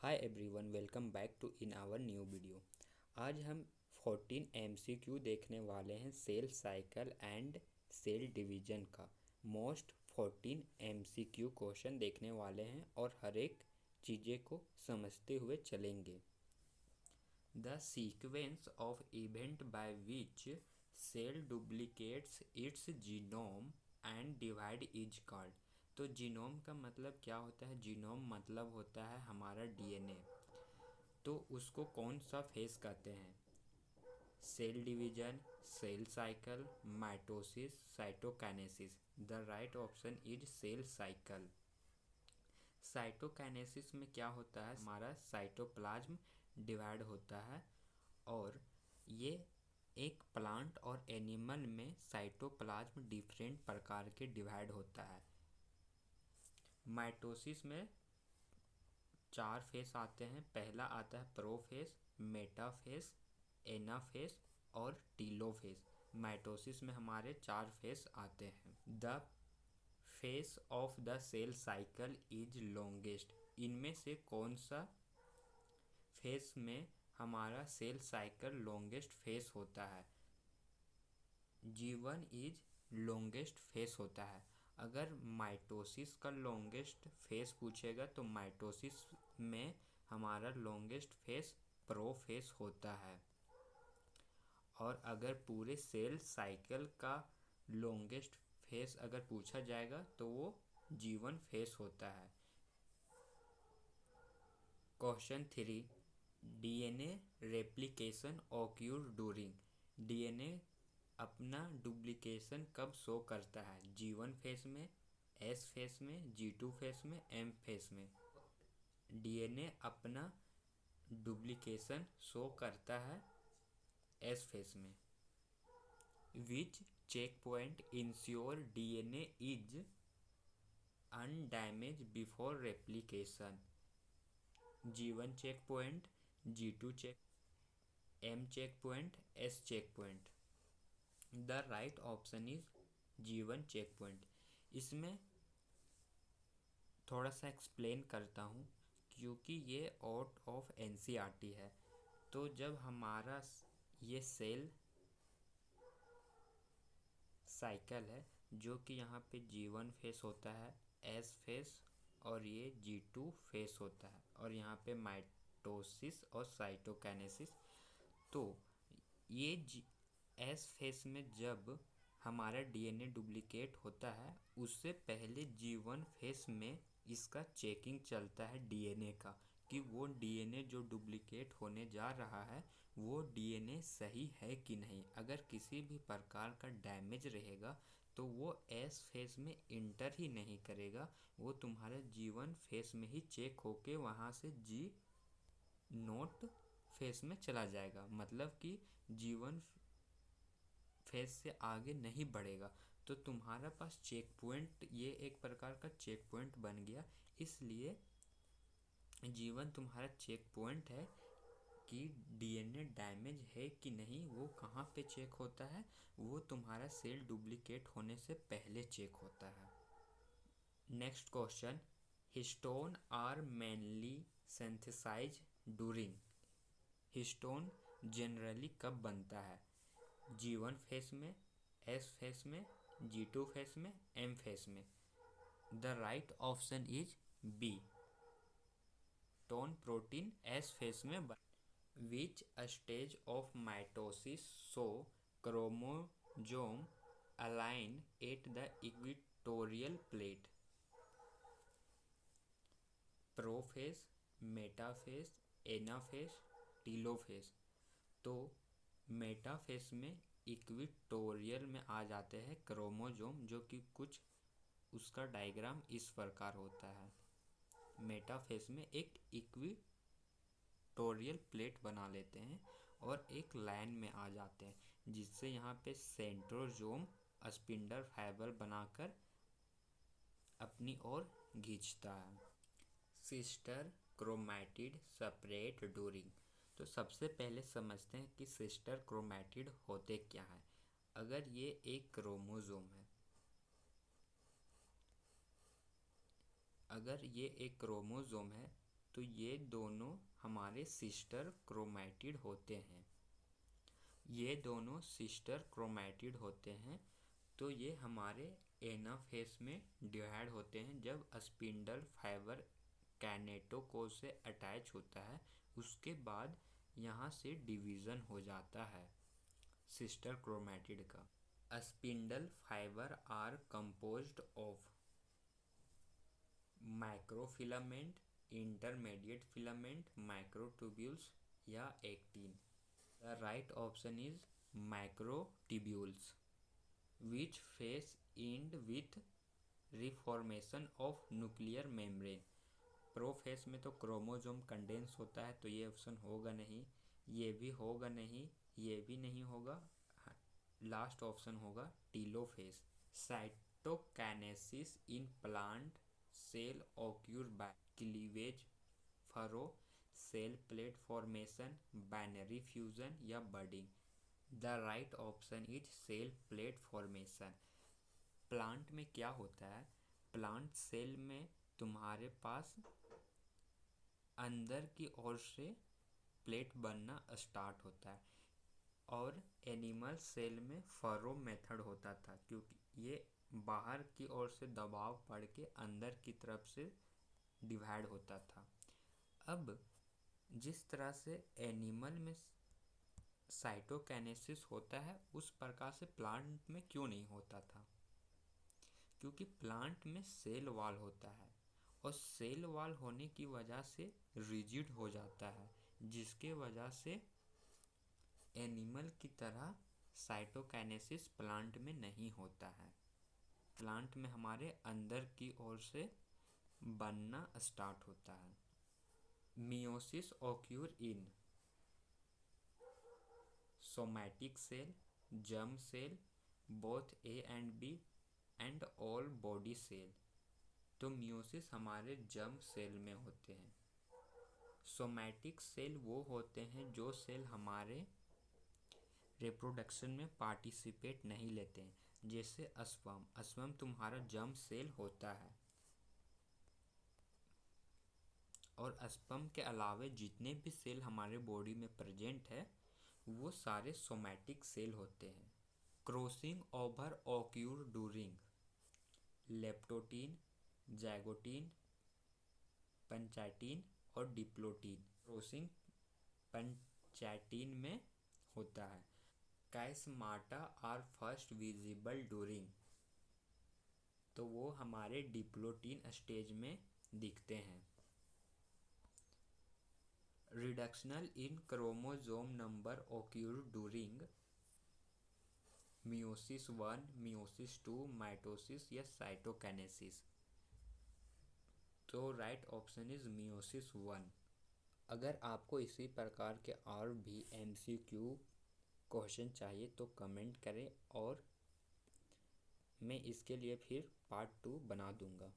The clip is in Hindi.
Hi everyone, welcome back to in our new video. आज हम 14 MCQ देखने वाले हैं cell cycle and cell division का। मोस्ट 14 MCQ क्वेश्चन देखने वाले हैं और हर एक चीज़ें को समझते हुए चलेंगे। The sequence of event by which cell duplicates its genome and divide is called. तो जीनोम का मतलब क्या होता है? जीनोम मतलब होता है हमारा DNA। तो उसको कौन सा फेस कहते हैं? Cell division, cell cycle, mitosis, cytokinesis. The right option is cell cycle. Cytokinesis में क्या होता है? हमारा साइटोप्लाज्म डिवाइड होता है और ये एक प्लांट और एनिमल में साइटोप्लाज्म डिफरेंट प्रकार के डिवाइड होता है। माइटोसिस में 4 फेस आते हैं। पहला आता है प्रोफेस, मेटाफेस, एनाफेस और टीलोफेस। माइटोसिस में हमारे 4 फेस आते हैं। The phase of the cell cycle is longest. इनमें से कौन सा फेस में हमारा सेल साइकिल लॉन्गेस्ट फेस होता है? G1 इज लॉन्गेस्ट फेस होता है। अगर माइटोसिस का लॉन्गेस्ट फेस पूछेगा तो माइटोसिस में हमारा लॉन्गेस्ट फेस प्रोफेस होता है। और अगर पूरे सेल साइकिल का लॉन्गेस्ट फेस अगर पूछा जाएगा तो वो G1 फेस होता है। Question 3, DNA replication occur during. DNA अपना डुप्लीकेशन कब शो करता है? G1 फेस में, S फेस में, G2 फेस में, M फेस में। DNA अपना डुप्लीकेशन शो करता है S फेस में। Which checkpoint ensure DNA is undamaged before replication? G1 checkpoint, G2 check, M checkpoint, S checkpoint. The right option is G1 checkpoint. इसमें थोड़ा सा एक्सप्लेन करता हूँ क्योंकि ये आउट ऑफ NCERT है। तो जब हमारा ये सेल साइकिल है जो कि यहाँ पे G1 फेस होता है, S फेस और ये G2 फेस होता है और यहाँ पे माइटोसिस और साइटोकाइनेसिस। तो ये S फेस में जब हमारा DNA डुप्लीकेट होता है उससे पहले G1 फेस में इसका चेकिंग चलता है DNA का कि वो DNA जो डुप्लीकेट होने जा रहा है वो DNA सही है कि नहीं। अगर किसी भी प्रकार का डैमेज रहेगा तो वो S फेस में इंटर ही नहीं करेगा, वो तुम्हारे G1 फेस में ही चेक होके वहाँ से G0 फेस में चला जाएगा। मतलब कि G1 फेस से आगे नहीं बढ़ेगा। तो तुम्हारा पास चेक पॉइंट, ये एक प्रकार का चेक पॉइंट बन गया। इसलिए G1 तुम्हारा चेक पॉइंट है कि DNA डैमेज है कि नहीं। वो कहाँ पे चेक होता है? वो तुम्हारा सेल डुप्लीकेट होने से पहले चेक होता है। Next question, histone are mainly synthesize during. Histone generally कब बनता है? G1 फेस में, S फेस में, G2 फेस में, M फेस में। The right option is B, tone protein S phase में which stage of mitosis so chromosome align at the equatorial plate? Prophase, metaphase, anaphase, telophase. तो मेटाफेस में इक्वेटोरियल में आ जाते हैं क्रोमोजोम, जो कि कुछ उसका डायग्राम इस प्रकार होता है। मेटाफेस में एक इक्वेटोरियल प्लेट बना लेते हैं और एक लाइन में आ जाते हैं, जिससे यहाँ पे सेंट्रोजोम स्पिंडल फाइबर बनाकर अपनी ओर खींचता है। Sister chromatid separate during. तो सबसे पहले समझते हैं कि सिस्टर क्रोमैटिड होते क्या हैं। अगर ये एक क्रोमोजोम है, अगर ये एक क्रोमोजोम है तो ये दोनों हमारे सिस्टर क्रोमैटिड होते हैं। ये दोनों सिस्टर क्रोमैटिड होते हैं तो ये हमारे एनाफेस में डिवाइड होते हैं। जब स्पिंडल फाइबर कैनेटोकोर से अटैच होता है उसके बाद यहाँ से डिवीज़न हो जाता है सिस्टर क्रोमैटिड का। Spindle fibre are composed of microfilament, intermediate filament, microtubules या actin. The right option is microtubules which face end with reformation of nuclear membrane। Prophase में तो क्रोमोसोम कंडेंस होता है तो ये ऑप्शन होगा नहीं, ये भी होगा नहीं, ये भी नहीं होगा। लास्ट ऑप्शन होगा telophase. Cytokinesis in plant cell occur by cleavage, furrow, cell plate formation, binary fusion या budding. The right option is cell plate formation. Plant में क्या होता है, प्लांट सेल में तुम्हारे पास अंदर की ओर से प्लेट बनना स्टार्ट होता है और एनिमल सेल में फरो मेथड होता था क्योंकि ये बाहर की ओर से दबाव पड़ के अंदर की तरफ से डिवाइड होता था। अब जिस तरह से एनिमल में साइटोकाइनेसिस होता है उस प्रकार से प्लांट में क्यों नहीं होता था, क्योंकि प्लांट में सेल वॉल होता है और सेल वॉल होने की वजह से रिजिड हो जाता है जिसके वजह से एनिमल की तरह साइटोकाइनेसिस प्लांट में नहीं होता है। प्लांट में हमारे अंदर की ओर से बनना स्टार्ट होता है। Meiosis occur in somatic cell, germ cell, both A and B and all body cell. तो मियोसिस हमारे जर्म सेल में होते हैं। सोमैटिक सेल वो होते हैं जो सेल हमारे रिप्रोडक्शन में पार्टिसिपेट नहीं लेते हैं, जैसे अस्पर्म तुम्हारा जर्म सेल होता है और अस्पर्म के अलावे जितने भी सेल हमारे बॉडी में प्रेजेंट है वो सारे सोमैटिक सेल होते हैं। Crossing over occur during leptotene, zygotene, pachytene और डिप्लोटीन। क्रॉसिंग पंचैटीन में होता है। Chiasmata are first visible during, तो वो हमारे डिप्लोटीन स्टेज में दिखते हैं। Reductional in chromosome number occur during meiosis 1, meiosis 2, mitosis या साइटोकाइनेसिस। तो राइट ऑप्शन इज मियोसिस 1। अगर आपको इसी प्रकार के और भी MCQ क्वेश्चन चाहिए तो कमेंट करें और मैं इसके लिए फिर पार्ट 2 बना दूंगा।